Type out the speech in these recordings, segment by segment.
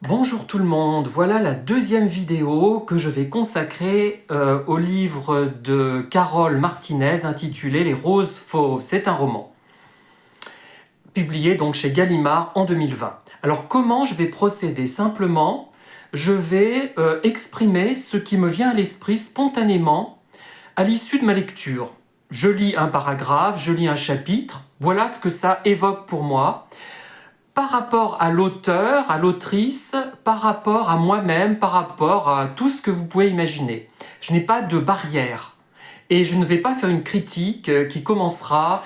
Bonjour tout le monde, voilà la deuxième vidéo que je vais consacrer au livre de Carole Martinez intitulé Les Roses Fauves. C'est un roman, publié donc chez Gallimard en 2020. Alors comment je vais procéder? Simplement, je vais exprimer ce qui me vient à l'esprit spontanément à l'issue de ma lecture. Je lis un paragraphe, je lis un chapitre, voilà ce que ça évoque pour moi. Par rapport à l'auteur, à l'autrice, par rapport à moi-même, par rapport à tout ce que vous pouvez imaginer. Je n'ai pas de barrière. Et je ne vais pas faire une critique qui commencera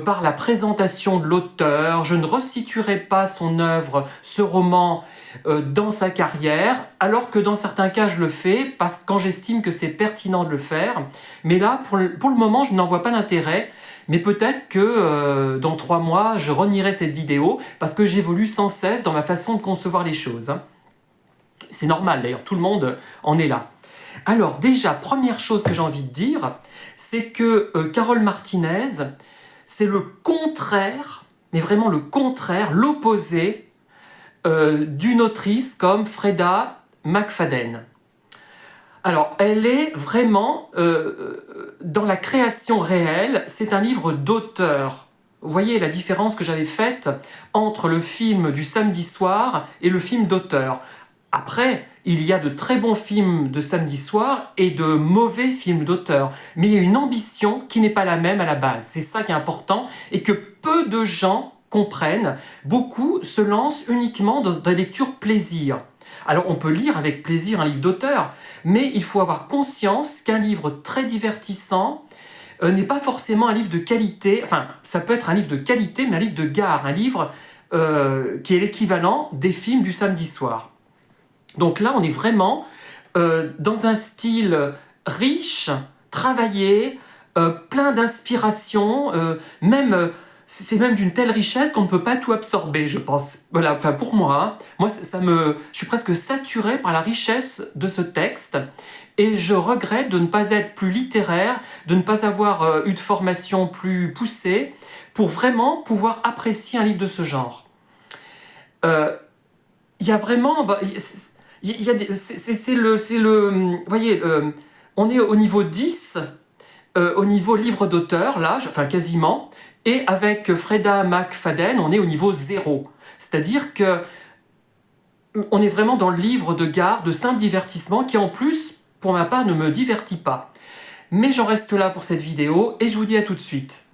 par la présentation de l'auteur. Je ne resituerai pas son œuvre, ce roman, dans sa carrière, alors que dans certains cas, je le fais parce que quand j'estime que c'est pertinent de le faire. Mais là, pour le moment, je n'en vois pas l'intérêt. Mais peut-être que dans 3 mois, je renierai cette vidéo parce que j'évolue sans cesse dans ma façon de concevoir les choses. C'est normal d'ailleurs, tout le monde en est là. Alors déjà, première chose que j'ai envie de dire, c'est que Carole Martinez, c'est le contraire, mais vraiment le contraire, l'opposé d'une autrice comme Freda McFadden. Alors, elle est vraiment dans la création réelle, c'est un livre d'auteur. Vous voyez la différence que j'avais faite entre le film du samedi soir et le film d'auteur. Après, il y a de très bons films de samedi soir et de mauvais films d'auteur. Mais il y a une ambition qui n'est pas la même à la base. C'est ça qui est important et que peu de gens comprennent. Beaucoup se lancent uniquement dans des lectures plaisir. Alors on peut lire avec plaisir un livre d'auteur, mais il faut avoir conscience qu'un livre très divertissant n'est pas forcément un livre de qualité. Enfin, ça peut être un livre de qualité, mais un livre de gare, un livre qui est l'équivalent des films du samedi soir. Donc là, on est vraiment dans un style riche, travaillé, plein d'inspiration, c'est même d'une telle richesse qu'on ne peut pas tout absorber, je pense. Voilà, enfin pour moi, je suis presque saturé par la richesse de ce texte et je regrette de ne pas être plus littéraire, de ne pas avoir eu de formation plus poussée pour vraiment pouvoir apprécier un livre de ce genre. Il y a vraiment... vous voyez, on est au niveau 10, au niveau livre d'auteur, là, enfin quasiment, et avec Freda McFadden, on est au niveau 0. C'est-à-dire que on est vraiment dans le livre de gare, de simple divertissement, qui en plus, pour ma part, ne me divertit pas. Mais j'en reste là pour cette vidéo, et je vous dis à tout de suite.